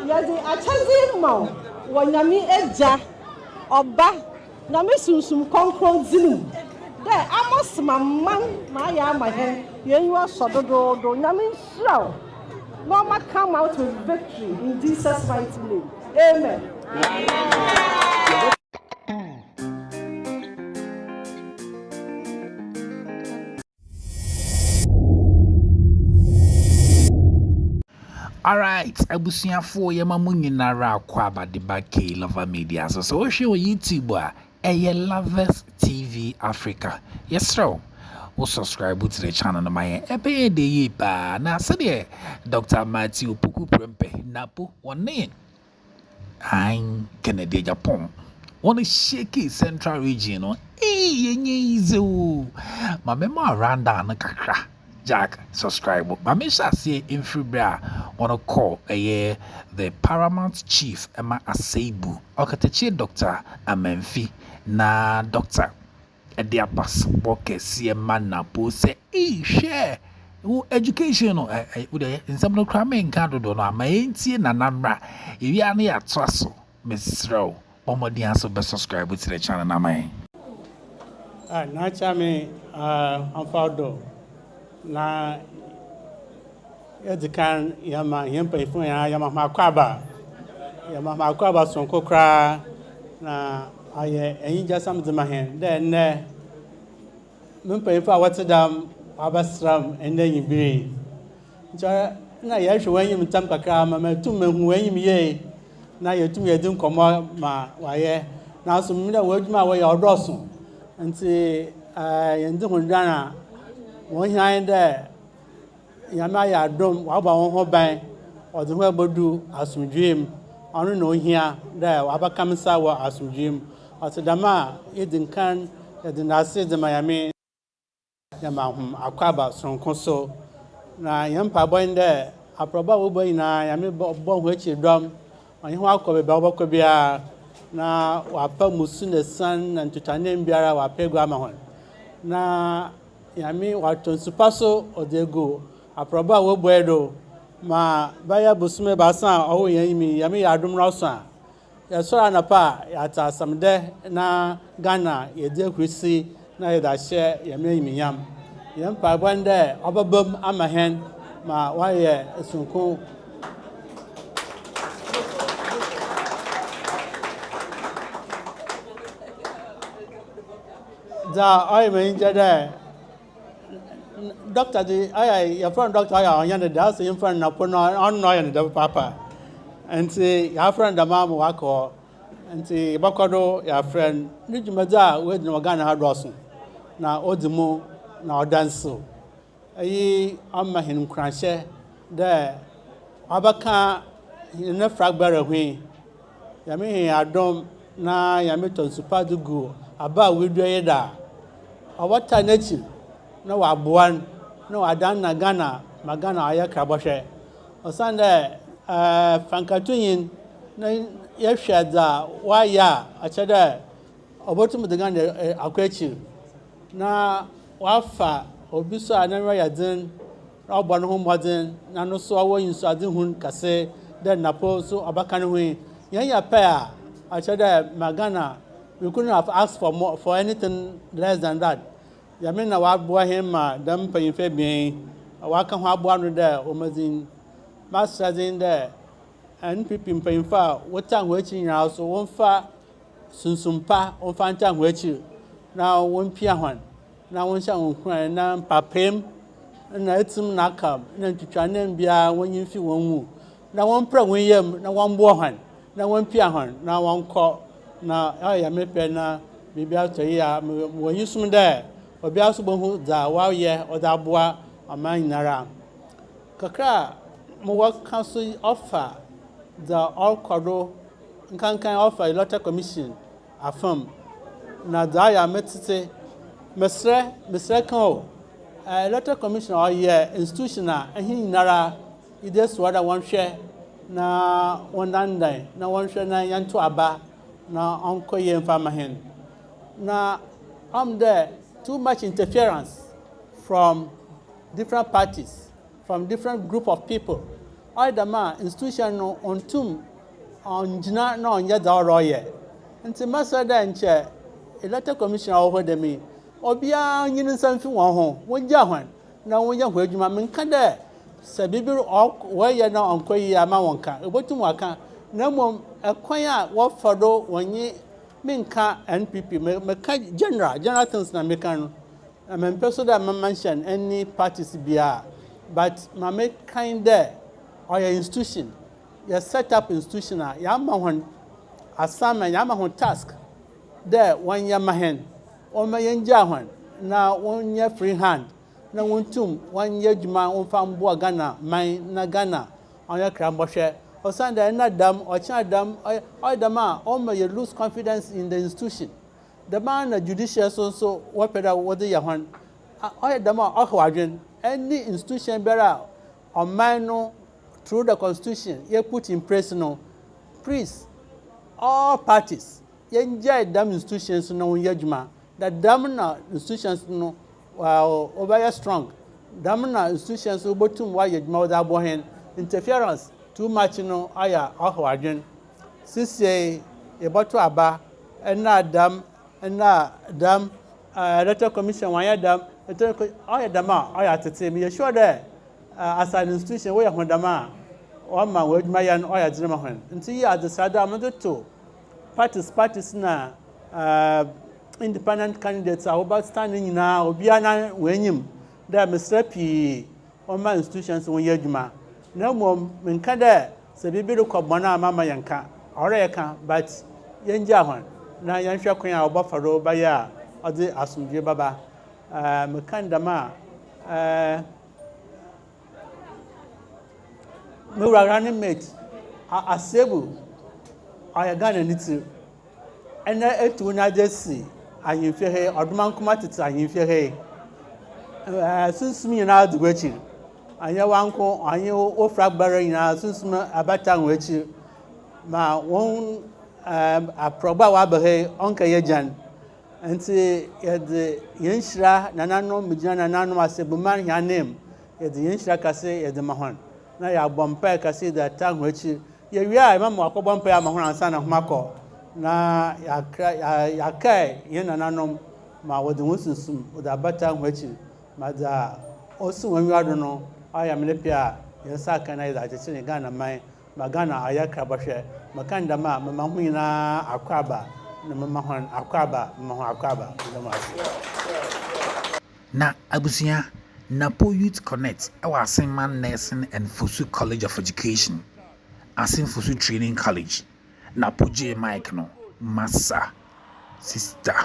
Yadi achazi ma wo nyame eja oba nyame sunsum konkron zinu de amos mamman ma ya ma he yen yo sododo do nyame nshira no ma come out with victory in Jesus mighty name. Amen. Alright, abusuafo ye mamu nyinara akwa abadeba K Lover Media. So we on YouTube Lovers TV Africa. Yes sir. We'll subscribe to the channel na my ebe de ye pa na say Dr. Matthew Puku Prempe NAPO one name. I'm Kennedy Agyapong. One shaky central region no. Yenye izo. Ma memo around na kakra. Jack, subscribe. But make sure say in Fibra wanna call the Paramount Chief Emma Asebu. Okatechi Doctor Amenfi na Doctor Ediapas Boke see man na po say share education in some no cramming candle do no ma enti na namra ewi ane ya toaso Mrs. Row bomodi aso be subscribe to the channel na mai na chame amfado na edikan yama yempa ifun ya yama makwaba sonko kra na aye eyin jasam de mahen de ne mempa ifa watedam abasram ende yibiri nja na ya hwe wanyim tam kakra ma tum mehu wanyim ye na yetum yedin komo ma waye na so mi da wadwuma wa ya odoso nti yende hundana won hian de yama ya dom wa ba won ho ban ode ho abodu asumdwem onu no hia de wa ba kamsa wa asumdwem otedama yedinkan yedinase de mayame yama akwaba sonko so na yampa boinde aproba wo boy na yame bo ho echi dom onye ho akobe be oboko bia na wa pa musu ne san na ntutane biara wa pegu ama hon na yame wa tonsupaso odego aproba wo boy do ma baya busume basan owo yami yame ya dum rosa ya sora na pa ya ta samde na Ghana yede krisi na yeda she yame yimiyam yam pa bande obabam amahen ma waye sunku da ay me njade doctor di ay ya friend doctor ya onyane da so yim friend na pono on no ya ne papa anti ya friend da mamu wako anti bakodo ya friend ni jumaza we di no Ghana ha doso na odimu na odanso ayi amma hin kranche de abaka ne fragbara hwi ya me adom na ya me tonsupa dugu aba wedu yeda awata nachi na wabuan na wadan na Ghana magana ayakra bohwe osande fankatuyin na yehweda waya achede obotum de Ghana akwachi na wafa obiso ananwa yadin obon ho modin na no so awoyin so adin hun kase de NAPO so abakan hu ya pair achede magana we couldn't have asked for more for anything less than that yamina wa boa him dam payin fe bi wa kan ho aboa no de omazin masters de NPP payin fa wota ho achi nya so wonfa sunsumpa wonfa nta ho achi na wonpia hwan na wonsha wonkran na papem na etim na kam na ntutwane bia wonyin fi wonwu na wonpra wonyam na wonbo hwan na wonpia hwan na wonko na ya mepe na bibia to ya wonyisum de obia so bohu za waye odaboa aman nara kakra mo waka so offer the all kodo nkankan offer electoral commission afam na da ya metete mesre kan o electoral commission o ye institutional ehin nara ide so da won hwe na wondandan na won hwe na yanto aba na onkoye mfamahen na there too much interference from different parties, from different group of people ɔyɛ dɛm a institution no ɔntum ɔngyina na ɔnyɛ dza ɔrɔ yɛ nti mɛsɛ dɛ nkyɛ electoral commission a wɔwɔ hɔ dɛm yi obiara nyini nsa mfi wɔn ho wɔngya hɔn na wɔnyɛ hɔ adwuma menka dɛ sɛ biribi wɔyɛ na ɔnkɔ yie ama wɔn ka ɛbɛtum waka na mmom ɛkwan a wɔfa do wɔnye menka npp meka general things na meka no na mempɛ so dɛ mention any parties biara but ma mekan dɛ ɔyɛ institution yɛ set up institution a yɛama hɔn assignment yɛama hɔn task dɛ wɔnyɛ ma hɛn wɔma yɛngya hɔn na wɔnyɛ free hand na wɔntum wɔnyɛ adwuma wɔmfa mboa Ghana man na Ghana ɔnyɛ kra mbɔhwɛ ɔsan dɛ ɛna dam ɔkyena dam ɔyɛ dam a ɔma yɛ lose confidence in the institution dɛm a na judicial so wɔpɛ dɛ wɔde yɛ hɔn ɔyɛ dam a ɔhɔ adwen any institution biara a ɔman no through the constitution you put in place no please all parties yɛngya dam institutions no wɔnyɛ adwuma the dam na institutions no obɛyɛ strong dam na institutions no botum wɔayɛ adwuma wɔde abɔ hɛn interference too much no ayɛ ɔhɔ adwen sisi yɛbɔto aba ɛna dam electoral commission wɔnyɛ dam ɔyɛ dam a ɔyɛ atete mi yɛ sure dɛ as an institution wɔyɛ ho dam a ɔma wɔ adwuma yɛ no ɔyɛ adwene ma hɔn nti yɛ adesada a wɔde to parties na independent candidates a wɔba stand nyinaa obiara na wɔanyim dɛ mesrɛ pii ɔma institutions wɔnyɛ adwuma na mmom menka dɛ sɛ biribi rekɔ bɔne a mama yɛnka ɔrɛ yɛka but yɛngya hɔn na yɛnhwɛ kwan a wɔbɛfa do bɛyɛ a ɔde asomdwe baba meka ndam a mewura running mate asebu ɔyɛ Ghana ne tiri ɛnɛ etu na de si ahemfie he ɔdoma nkoma tete ahemfie he sunsum nyinaa de w'akyi anyɛ wanko anyɛ ofra gbara nyinaa sunsum abata w'akyi ma wɔn aprɔgba a waba he ɔnka yɛ gyan nti yɛde yɛnhyira nananom megyina nananom asebuma hyanem yɛde yɛnhyira kase yɛde ma hɔn na yɛabɔ mpae kase de ata ho akyi yɛwie a ɛmama wakɔbɔ mpae ama hɔn ansa na homa kɔ na yɛakae yɛn nananom ma wɔde wɔn sunsum wɔde abata ho akyi ma da ɔsi wɔn wiado no ɔyɛ mene pɛ a yɛnsa aka na yɛde akyekyere ne Ghana man ma Ghana ayɛ krabɔhwɛ maka ndam a mama ho nyinaa akɔ aba na mama hɔn akɔ aba mama hɔn akɔ aba na abusua NAPO Youth Connect ɛwɔ Asenman Nursing and Fosu College of Education Asen Fosu Training College NAPO J Mike no masa sister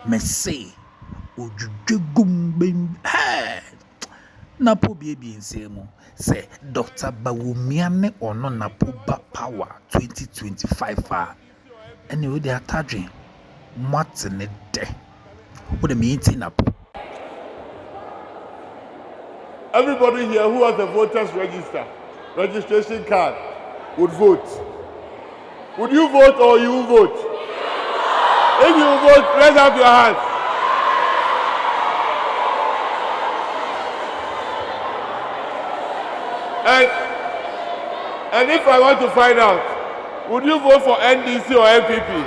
mese ojudwegum bem NAPO baby nsemu say Dr. Bawumia ne ono NAPO ba power 2025 anyway they are targeting what ne de what the meeting NAPO. Everybody here who has a voter's registration card would vote. Would you vote or you vote? If you vote, raise up your hands. And if I want to find out, would you vote for NDC or MPP?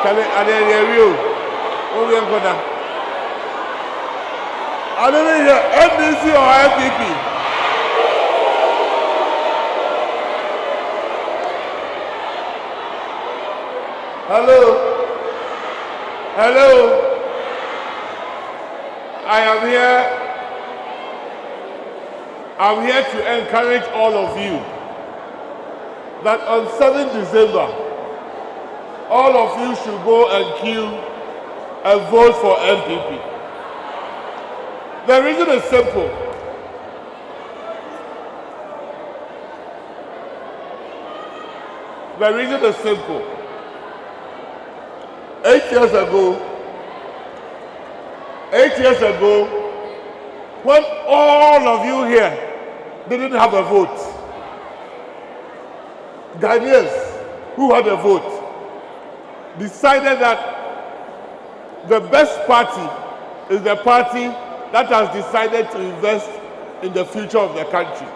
Can I review? I don't know, NDC or MPP? Hello? Hello? I'm here to encourage all of you that on 7th December, all of you should go and queue and vote for MPP. The reason is simple. The reason is simple. 8 years ago, when all of you here didn't have a vote, Ghanaians who had a vote decided that the best party is the party that has decided to invest in the future of the country.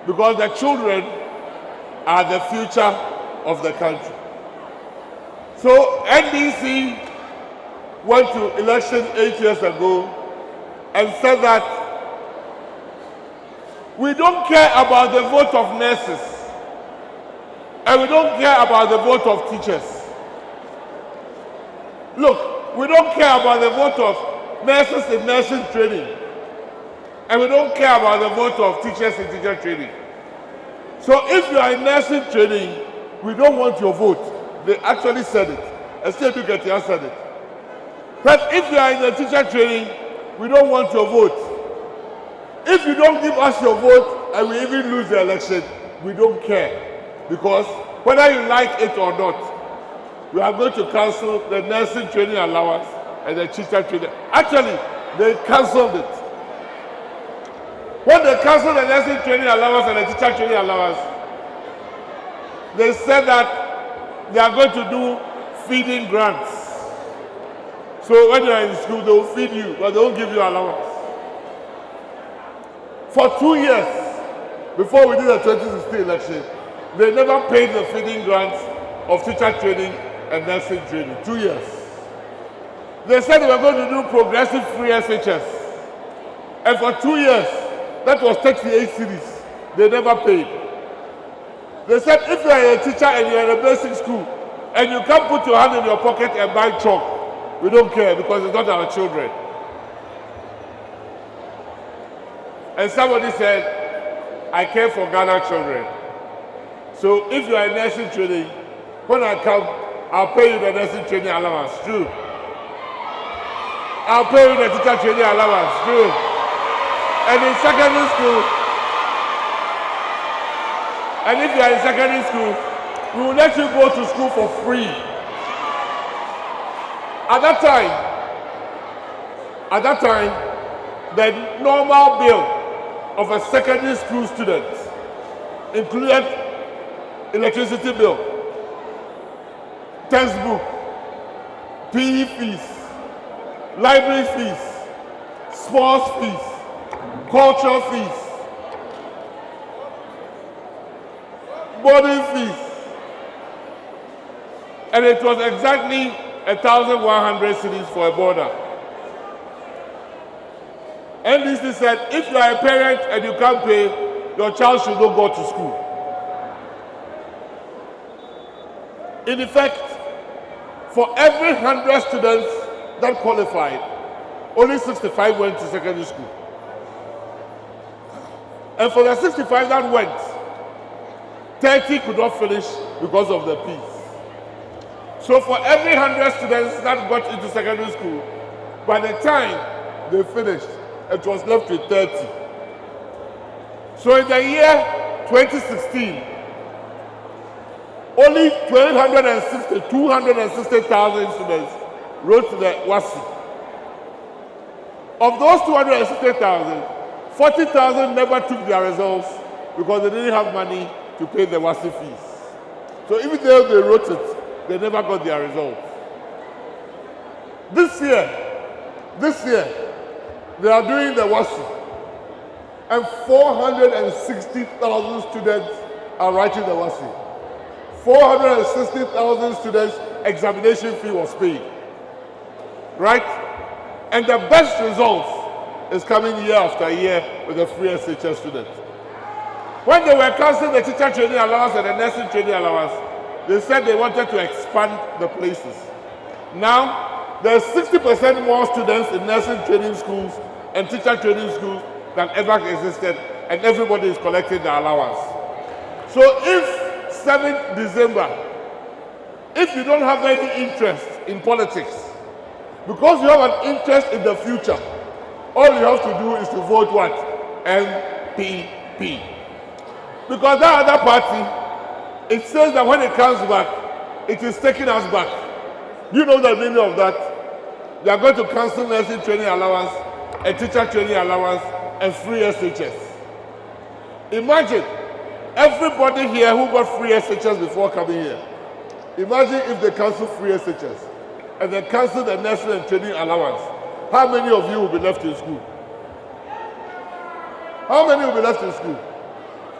Because the children are the future of the country. So NDC went to election 8 years ago and said that we don't care about the vote of nurses and we don't care about the vote of teachers. Look, we don't care about the vote of nurses in nursing training and we don't care about the vote of teachers in teacher training. So if you are in nursing training, we don't want your vote. They actually said it. Esther Duketia said it. But if you are in the teacher training, we don't want your vote. If you don't give us your vote and we even lose the election, we don't care. Because whether you like it or not, we are going to cancel the nursing training allowance and the teacher training. Actually, they cancelled it. When they cancelled the nursing training allowance and the teacher training allowance, they said that they are going to do feeding grants. So when you are in school, they will feed you, but they won't give you allowance. For 2 years, before we did the 2016 election, they never paid the feeding grants of teacher training and nursing training. 2 years. They said they were going to do progressive free SHS. And for 2 years, that was 38 cities. They never paid. They said if you are a teacher and you are in a basic school and you can't put your hand in your pocket and buy chalk, we don't care because it's not our children. And somebody said, I care for Ghana children. So if you are in nursing training, when I come, I'll pay you the nursing training allowance. True. I'll pay you the teacher training allowance. True. And in secondary school, and if you are in secondary school, we will let you go to school for free. At that time, the normal bill of a secondary school student included electricity bill, textbook, PE fees, library fees, sports fees, cultural fees, boarding fees, and it was exactly 1,100 cedis for a boarder. NDC said if you are a parent and you can't pay, your child should not go to school. In effect, for every 100 students that qualified, only 65 went to secondary school. And for the 65 that went, 30 could not finish because of the fees. So for every 100 students that got into secondary school, by the time they finished, it was left with 30. So in the year 2016, only 260,000 students wrote to the WASI. Of those 260,000, 40,000 never took their results because they didn't have money to pay the WASI fees. So even though they wrote it, they never got their results. This year, they are doing the WASI, and 460,000 students are writing the WASI. 460,000 students, examination fee was paid. Right? And the best results is coming year after year with the free SHS students. When they were canceling the teacher training allowance and the nursing training allowance, they said they wanted to expand the places. Now, there's 60% more students in nursing training schools and teacher training schools than ever existed, and everybody is collecting the allowance. So if 7th December, if you don't have any interest in politics, because you have an interest in the future, all you have to do is to vote what? NPP. Because that other party, it says that when it comes back, it is taking us back. Do you know the meaning of that? They are going to cancel nursing training allowance, and teacher training allowance, and free SHS. Imagine everybody here who got free SHS before coming here. Imagine if they cancel free SHS and they cancel the nursing and training allowance. How many of you will be left in school? How many will be left in school?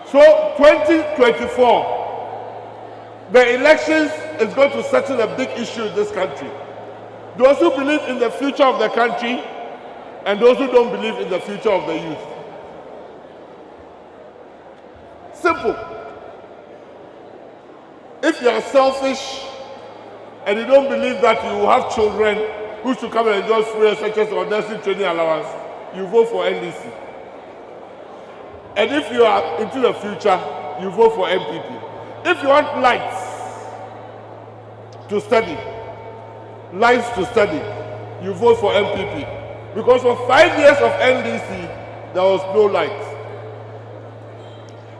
So 2024, the elections is going to settle a big issue in this country. Those who believe in the future of the country and those who don't believe in the future of the youth. Simple. If you are selfish and you don't believe that you will have children who should come and enjoy free SHS or nursing training allowance, you vote for NDC. And if you are into the future, you vote for MPP. If you want lights to study, you vote for MPP. Because for 5 years of NDC, there was no light.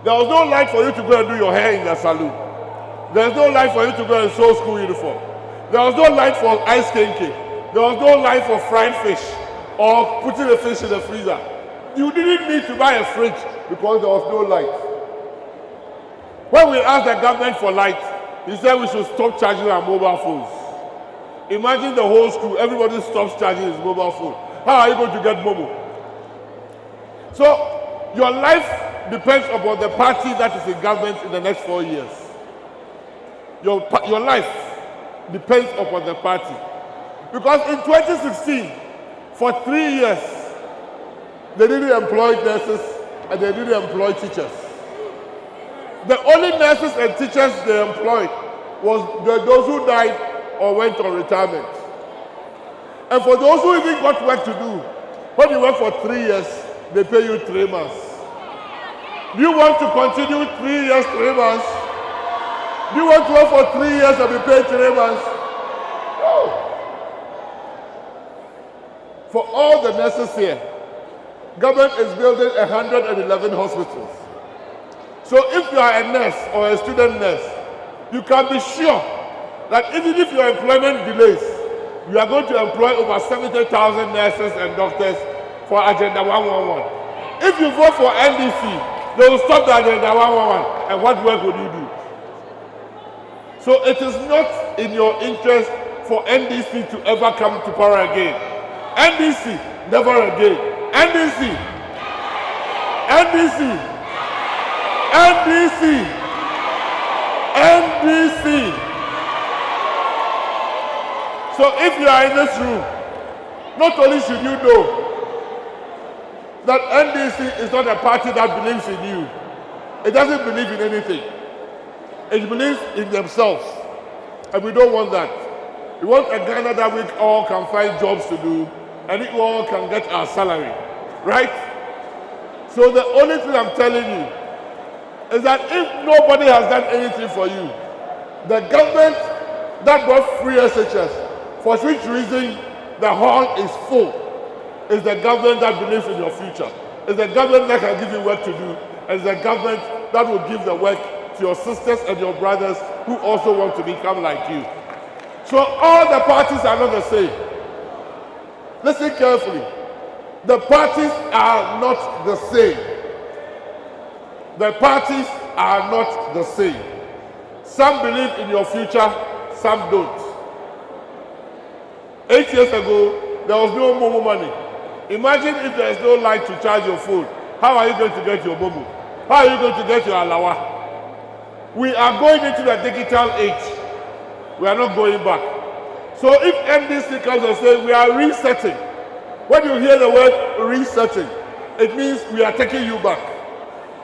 There was no light for you to go and do your hair in the salon. There was no light for you to go and sew school uniform. There was no light for ice kinky. There was no light for fried fish or putting the fish in the freezer. You didn't need to buy a fridge because there was no light. When we asked the government for light, he said we should stop charging our mobile phones. Imagine the whole school, everybody stops charging his mobile phone. How are you going to get Momo? So, your life depends upon the party that is in government in the next 4 years. Your life depends upon the party. Because in 2016, for 3 years, they didn't employ nurses and they didn't employ teachers. The only nurses and teachers they employed was those who died or went on retirement. And for those who even got work to do, when you work for 3 years, they pay you 3 months. Do you want to continue 3 years, 3 months? Do you want to work for 3 years and be paid 3 months? No. For all the nurses here, government is building 111 hospitals. So if you are a nurse or a student nurse, you can be sure that even if your employment delays, you are going to employ over 70,000 nurses and doctors for Agenda 111. If you vote for NDC, they will stop the Agenda 111. And what work would you do? So it is not in your interest for NDC to ever come to power again. NDC, never again. NDC. NDC. NDC. NDC. So if you are in this room, not only should you know that NDC is not a party that believes in you. It doesn't believe in anything. It believes in themselves. And we don't want that. We want a Ghana that we all can find jobs to do and we all can get our salary. Right? So the only thing I'm telling you is that if nobody has done anything for you, the government that brought free SHS, for which reason the hall is full, is the government that believes in your future. It's the government that can give you work to do. And it's the government that will give the work to your sisters and your brothers who also want to become like you. So all the parties are not the same. Listen carefully. The parties are not the same. The parties are not the same. Some believe in your future, some don't. 8 years ago, there was no Momo money. Imagine if there is no light to charge your phone. How are you going to get your Momo? How are you going to get your Alawa? We are going into the digital age. We are not going back. So if MDC comes and says we are resetting, when you hear the word resetting, it means we are taking you back.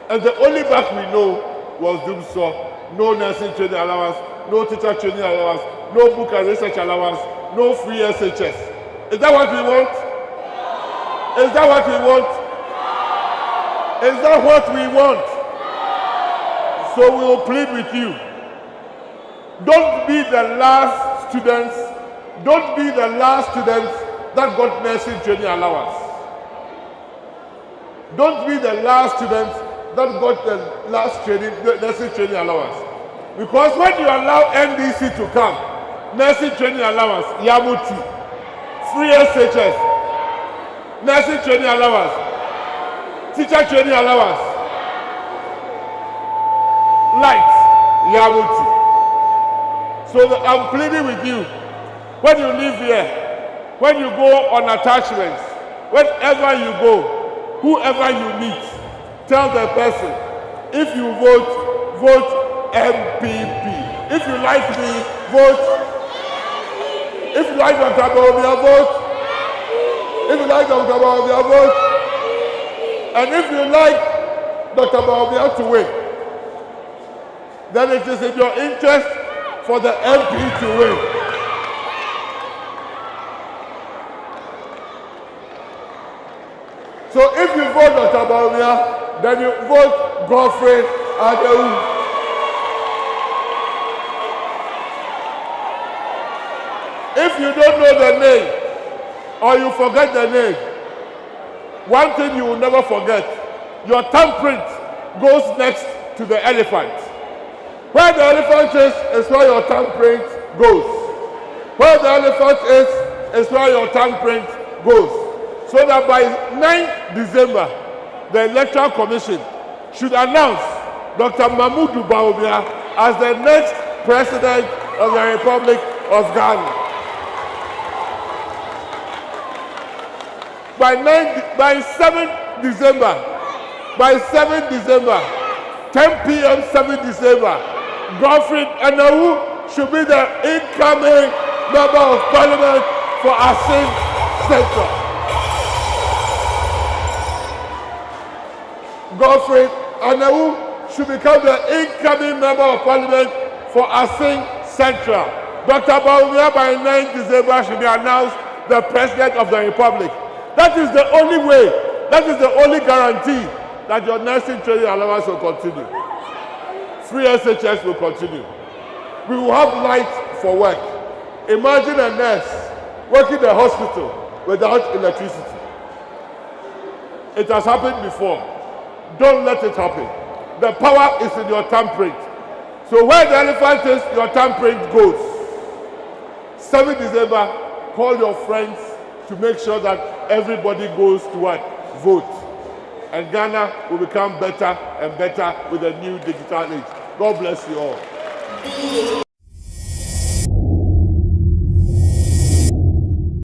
And the only back we know was Doomsaw. No nursing training allowance, no teacher training allowance, no book and research allowance, no free SHS. Is that what we want? Is that what we want? Is that what we want? So we will plead with you. Don't be the last students. Don't be the last students that got nursing training allowance. Don't be the last students that got the last nursing training allowance. Because when you allow NDC to come, nursing training allowance, Yamutu, free SHS, nursing training allowance, teacher training allowance, light, Yamutu. So I'm pleading with you, when you live here, when you go on attachments, wherever you go, whoever you meet, tell the person, if you vote, vote MPP. If you like me, vote. If you like Dr. Bawumia, vote. If you like Dr. Bawumia, vote. And if you like Dr. Bawumia to win, then it is in your interest for the MP to win. So if you vote Dr. Bawumia, then you vote Godfrey Agyapong. If you don't know the name, or you forget the name, one thing you will never forget, your thumbprint goes next to the elephant. Where the elephant is where your thumbprint goes. Where the elephant is where your thumbprint goes. So that by 9th December, the Electoral Commission should announce Dr. Mahmoud Bawumia as the next President of the Republic of Ghana. By 7th December, 10 p.m. 7th December, Godfrey Anawu should be the incoming Member of Parliament for Assin Central. Godfrey Anawu should become the incoming Member of Parliament for Assin Central. Dr. Bawumia by 9th December should be announced the President of the Republic. That is the only way, that is the only guarantee that your nursing training allowance will continue. Free SHS will continue. We will have light for work. Imagine a nurse working in a hospital without electricity. It has happened before. Don't let it happen. The power is in your thumbprint. So where the elephant is, your thumbprint goes. 7th December, call your friends to make sure that everybody goes to what? Vote. And Ghana will become better and better with the new digital age. God bless you all.